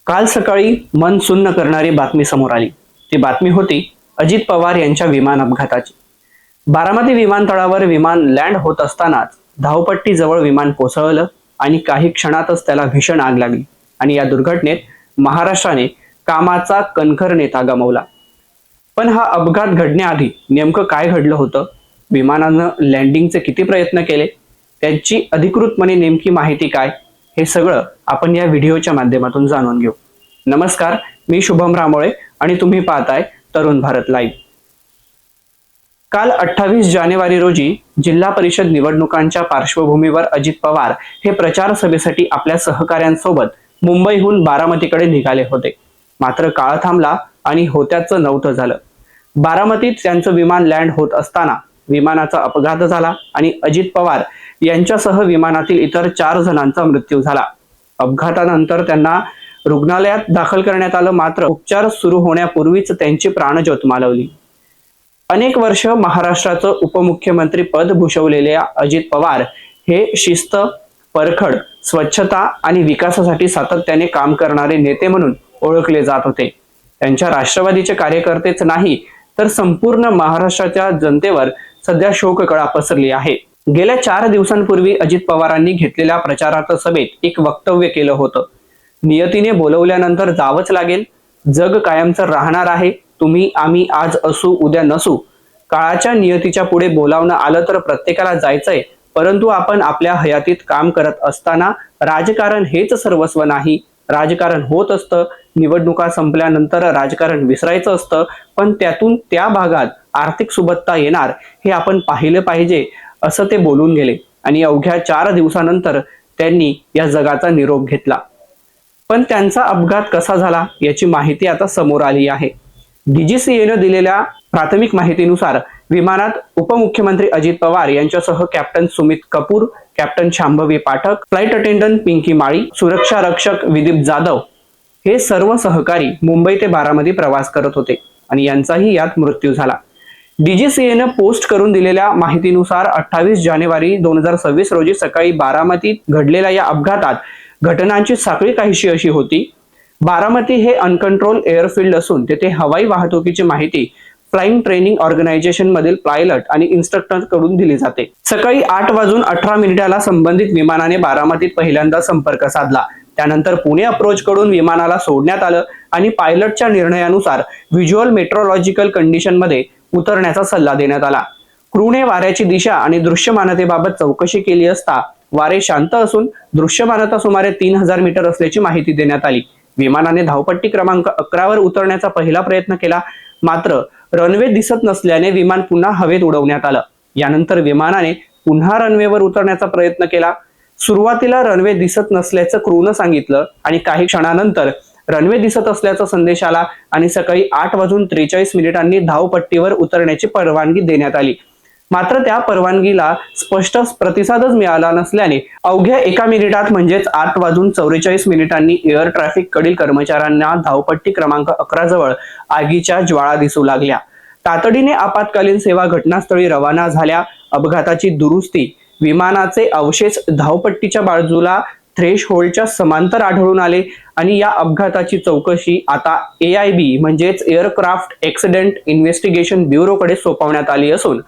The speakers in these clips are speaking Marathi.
काल सकाळी मन सुन्न करणारी बातमी समोर आली। ती बातमी होती अजित पवार यांच्या विमान अपघाताची। बारामती विमानतळावर विमान लँड होत असतानाच धावपट्टी जवळ विमान कोसळलं आणि काही क्षणातच त्याला भीषण आग लागली आणि या दुर्घटनेत महाराष्ट्राने कामाचा कणखर नेता गमावला। पण हा अपघात घडण्याआधी नेमकं काय घडलं होतं? विमानानं लँडिंगचे किती प्रयत्न केले? त्यांची अधिकृतपणे नेमकी माहिती काय? हे सगळं आपण या व्हिडिओच्या माध्यमातून जाणून घेऊ। नमस्कार, मी शुभम रामोळे आणि तुम्ही पाहताय तरुण भारत लाईव्ह। काल 28 जानेवारी रोजी जिल्हा परिषद निवडणुकांच्या पार्श्वभूमीवर अजित पवार हे प्रचार सभेसाठी आपल्या सहकाऱ्यांसोबत मुंबईहून बारामतीकडे निघाले होते। मात्र काळ थांबला आणि होत्याचं नव्हतं झालं। बारामतीत त्यांचं विमान लँड होत असताना विमानाचा अपघात झाला आणि अजित पवार यांच्यासह विमानातील इतर 4 जणांचा मृत्यू झाला। अपघातानंतर त्यांना रुग्णालयात दाखल करण्यात आलं, मात्र उपचार सुरू होण्यापूर्वीच त्यांची प्राणज्योत मालवली। अनेक वर्ष महाराष्ट्राचं उपमुख्यमंत्री पद भूषवलेले अजित पवार हे शिस्त, परखड, स्वच्छता आणि विकासासाठी सातत्याने काम करणारे नेते म्हणून ओळखले जात होते। त्यांच्या राष्ट्रवादीचे कार्यकर्तेच नाही तर संपूर्ण महाराष्ट्राच्या जनतेवर सध्या शोककळा पसरली आहे। गेल्या 4 दिवसांपूर्वी अजित पवारांनी घेतलेल्या प्रचारार्थ सभेत एक वक्तव्य केलं होतं। नियतीने बोलवल्यानंतर जावंच लागेल, जग कायमचं राहणार आहे, तुम्ही आम्ही आज असू उद्या नसू, काळाच्या नियतीच्या पुढे बोलावणं आलं तर प्रत्येकाला जायचंय, परंतु आपण आपल्या हयातीत काम करत असताना राजकारण हेच सर्वस्व नाही। राजकारण होत असतं, निवडणुका संपल्यानंतर राजकारण विसरायचं असतं, पण त्यातून त्या भागात आर्थिक सुबत्ता येणार हे आपण पाहिलं पाहिजे, असं ते बोलून गेले आणि अवघ्या 4 दिवसानंतर त्यांनी या जगाचा निरोप घेतला। पण त्यांचा अपघात कसा झाला याची माहिती आता समोर आली आहे। डीजीसीएनं दिलेल्या प्राथमिक माहितीनुसार विमानात उपमुख्यमंत्री अजित पवार यांच्यासह captain Sumit Kapoor, captain Shambhavi Pathak, flight attendant Pinky Mali, सुरक्षा रक्षक विदीप जाधव हे सर्व सहकारी मुंबई ते बारामती प्रवास करत होते आणि यांचाही यात मृत्यू झाला। डीजीसीएनं पोस्ट करून दिलेल्या माहितीनुसार 28 जानेवारी 2026 रोजी सकाळी बारामतीत घडलेल्या या अपघातात घटनांची साखळी काहीशी अशी होती। बारामती हे अनकंट्रोल एअरफील्ड असून तेथे हवाई वाहतुकीची माहिती फ्लाइंग ट्रेनिंग ऑर्गनायझेशन मधील पायलट आणि इन्स्ट्रक्टर कडून दिली जाते। सकाळी 8:18 संबंधित विमानाने बारामतीत पहिल्यांदा संपर्क साधला। त्यानंतर पुणे अप्रोच कडून विमानाला सोडण्यात आलं आणि पायलटच्या निर्णयानुसार व्हिज्युअल मेट्रोलॉजिकल कंडिशन मध्ये उतरण्याचा सल्ला देण्यात आला। क्रूने वाऱ्याची दिशा आणि दृश्यमानतेबाबत चौकशी केली असता वारे शांत असून दृश्यमानता सुमारे 3000 मीटर असल्याची माहिती देण्यात आली। विमानाने धावपट्टी क्रमांक 11 वर उतरण्याचा पहिला प्रयत्न केला, मात्र रनवे दिसत नसल्याने विमान पुन्हा हवेत उडवण्यात आलं। यानंतर विमानाने पुन्हा रनवेवर उतरण्याचा प्रयत्न केला। सुरुवातीला रनवे दिसत नसल्याचं क्रूनं सांगितलं आणि काही क्षणानंतर रनवे दिसत असल्याचा संदेश आला आणि सकाळी 8:43 धावपट्टीवर उतरण्याची परवानगी देण्यात आली। मात्र त्या परवानगीला स्पष्ट प्रतिसादच मिळाला नसल्याने अवघ्या 1 मिनिटात म्हणजेच 8:44 एअर ट्रॅफिक कडील कर्मचाऱ्यांना धावपट्टी क्रमांक 11 जवळ आगीच्या ज्वाळा दिसू लागल्या। तातडीने आपत्कालीन सेवा घटनास्थळी रवाना झाल्या। अपघाताची दुरुस्ती, विमानाचे अवशेष धावपट्टीच्या बाजूला थ्रेश होल्डच्या समांतर आढळून आले आणि या अपघाताची चौकशी आता AIB म्हणजेच एअरक्राफ्ट ऍक्सिडेंट इन्व्हेस्टिगेशन ब्युरोकडे सोपवण्यात आली असून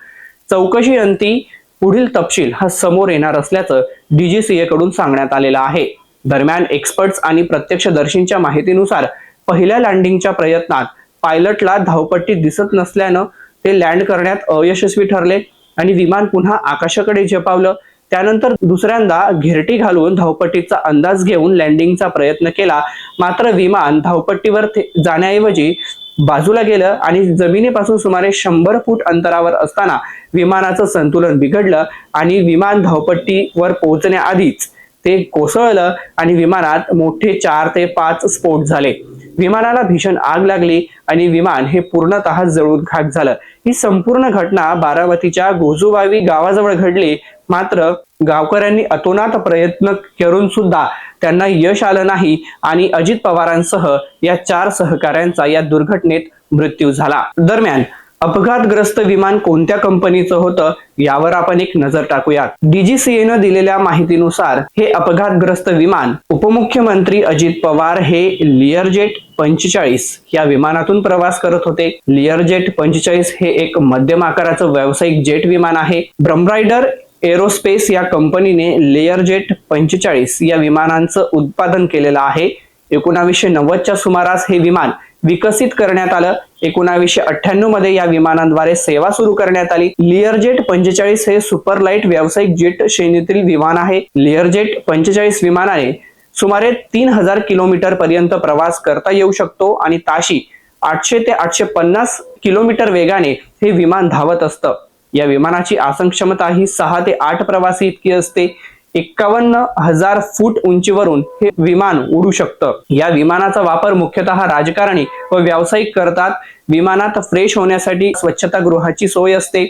चौकशी अंती पुढील तपशील हा समोर येणार असल्याचं डीजीसीए कडून सांगण्यात आलेलं आहे। दरम्यान एक्सपर्ट्स आणि प्रत्यक्षदर्शींच्या माहितीनुसार पहिल्या लँडिंगच्या प्रयत्नात पायलटला धावपट्टी दिसत नसल्यानं ते लँड करण्यात अयशस्वी ठरले आणि विमान पुन्हा आकाशाकडे झेपावलं। त्यानंतर दुसऱ्यांदा घिरटी घालून धावपट्टीचा अंदाज घेऊन लँडिंगचा प्रयत्न केला, मात्र विमान धावपट्टीवर जाण्याऐवजी बाजूला गेलं आणि जमिनीपासून सुमारे 100 फूट अंतरावर असताना विमानाचं संतुलन बिघडलं आणि विमान धावपट्टीवर पोहोचण्याआधीच ते कोसळलं आणि विमानात मोठे 4 ते 5 स्फोट झाले। विमानाला भीषण आग लागली आणि विमान हे पूर्णतः जळून खाक झालं। ही संपूर्ण घटना बारामतीच्या गोजूबावी गावाजवळ घडली, मात्र गावकऱ्यांनी अतोनात प्रयत्न करून सुद्धा त्यांना यश आलं नाही आणि अजित पवारांसह या 4 सहकाऱ्यांचा या दुर्घटनेत मृत्यू झाला। दरम्यान अपघातग्रस्त विमान कोणत्या कंपनीचं होतं यावर आपण एक नजर टाकूयात. DGCA दिलेल्या माहितीनुसार हे अपघातग्रस्त विमान उपमुख्यमंत्री अजित पवार हे लिअरजेट 45 या विमानातून प्रवास करत होते. लिअरजेट 45 हे एक मध्यम आकाराचं व्यावसायिक जेट विमान आहे. ब्रह्मरायडर एरोस्पेस या कंपनीने लिअरजेट 45 या विमानांचं उत्पादन केलेलं आहे. 1990च्या सुमारास हे विमान विकसित करण्यात आलं. 1998 मध्ये या विमानाद्वारे सेवा सुरू करण्यात आली. लिअरजेट 45 हे सुपरलाइट व्यावसायिक जेट श्रेणीतील विमान आहे. लिअरजेट 45 विमानाने सुमारे 3000 किलोमीटर पर्यंत प्रवास करता येऊ शकतो आणि ताशी 800 ते 850 किलोमीटर वेगाने हे विमान धावत असतं. या विमानाची आसन क्षमता ही 6 ते 8 प्रवासी इतकी असते. 51,000 फूट उंचीवरून हे विमान उडू शकतं. या विमानाचा वापर मुख्यतः राजकारणी व व्यावसायिक करतात. विमानात फ्रेश होण्यासाठी स्वच्छतागृहाची सोय असते.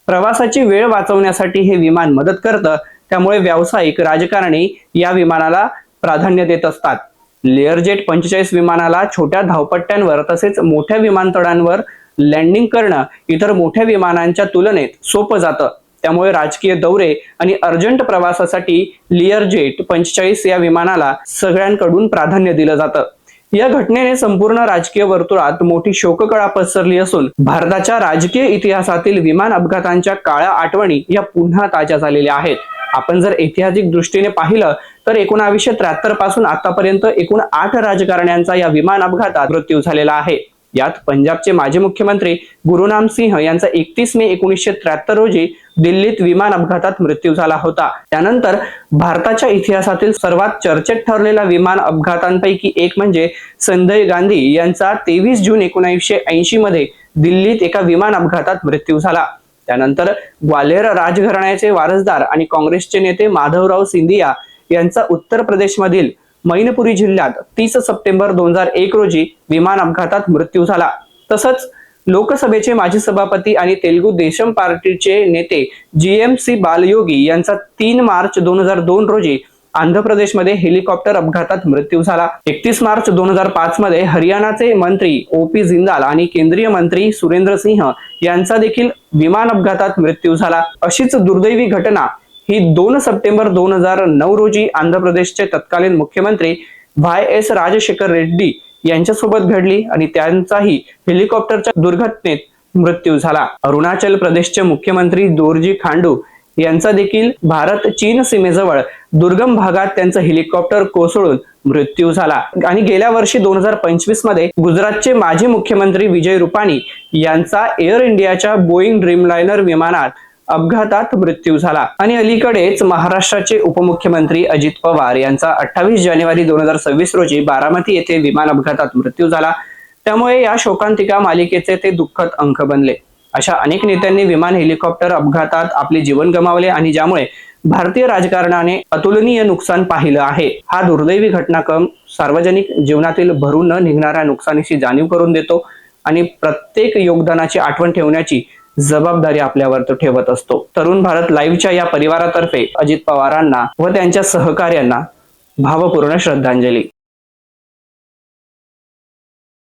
प्रवासाची वेळ वाचवण्यासाठी हे विमान मदत करतं. त्यामुळे व्यावसायिक राजकारणी या विमानाला प्राधान्य देत असतात. लिअरजेट 45 विमानाला छोट्या धावपट्ट्यांवर तसेच मोठ्या विमानतळांवर लँडिंग करणं इतर मोठ्या विमानांच्या तुलनेत सोपं जातं. त्यामुळे राजकीय दौरे आणि अर्जंट प्रवासासाठी लिअरजेट 45 या विमानाला सगळ्यांकडून प्राधान्य दिलं जातं. या घटनेने संपूर्ण राजकीय वर्तुळात मोठी शोककळा पसरली असून भारताच्या राजकीय इतिहासातील विमान अपघातांच्या काळ्या आठवणी या पुन्हा ताज्या झालेल्या आहेत. आपण जर ऐतिहासिक दृष्टीने पाहिलं तर 1973 पासून आतापर्यंत एकूण 8 राजकारण्यांचा या विमान अपघातात मृत्यू झालेला आहे. यात पंजाबचे माजी मुख्यमंत्री गुरुनाम सिंह यांचा 31 मे 1973 रोजी दिल्लीत विमान अपघातात मृत्यू झाला होता. त्यानंतर भारताच्या इतिहासातील सर्वात चर्चेत ठरलेला विमान अपघातांपैकी एक म्हणजे संजय गांधी यांचा 23 जून 1980 मध्ये दिल्लीत एका विमान अपघातात मृत्यू झाला. त्यानंतर ग्वाल्हेर राजघराण्याचे वारसदार आणि काँग्रेसचे नेते माधवराव सिंधिया यांचा उत्तर प्रदेशमधील मैनपुरी जिल्ह्यात 30 सप्टेंबर 2001 रोजी विमान अपघातात मृत्यू झाला. तसंच लोकसभेचे माजी सभापती आणि तेलुगू देशम पार्टीचे नेते GMC बालयोगी यांचा 3 मार्च 2002 रोजी आंध्र प्रदेशमध्ये हेलिकॉप्टर अपघातात मृत्यू झाला. 31 मार्च 2005 मध्ये हरियाणाचे मंत्री OP जिंदाल आणि केंद्रीय मंत्री सुरेंद्र सिंह यांचा देखील विमान अपघातात मृत्यू झाला. अशीच दुर्दैवी घटना ही 2 सप्टेंबर 2009 रोजी आंध्र प्रदेशचे तत्कालीन मुख्यमंत्री YS राजशेखर रेड्डी यांच्यासोबत घडली आणि त्यांचाही हेलिकॉप्टरच्या दुर्घटनेत मृत्यू झाला. अरुणाचल प्रदेशचे मुख्यमंत्री दोरजी खांडू यांचा देखील भारत चीन सीमेजवळ दुर्गम भागात त्यांचं हेलिकॉप्टर कोसळून मृत्यू झाला. आणि गेल्या वर्षी 2025 मध्ये गुजरातचे माजी मुख्यमंत्री विजय रुपाणी यांचा एअर इंडियाच्या बोईंग ड्रीमलायनर विमानात अपघातात मृत्यू झाला. आणि अलीकडेच महाराष्ट्राचे उपमुख्यमंत्री अजित पवार यांचा 28 जानेवारी 2026 रोजी बारामती येथे विमान अपघातात मृत्यू झाला. त्यामुळे या शोकांतिका मालिकेचे ते दुःखद अंक बनले. अशा अनेक नेत्यांनी विमान हेलिकॉप्टर अपघातात आपले जीवन गमावले आणि ज्यामुळे भारतीय राजकारणाने अतुलनीय नुकसान पाहिलं आहे. हा दुर्दैवी घटनाक्रम सार्वजनिक जीवनातील भरून न निघणाऱ्या नुकसानीची जाणीव करून देतो आणि प्रत्येक योगदानाची आठवण ठेवण्याची जबाबदारी आपल्यावर तो ठेवत असतो. तरुण भारत लाईव्हच्या या परिवारातर्फे अजित पवारांना व त्यांच्या सहकार्यांना भावपूर्ण श्रद्धांजली.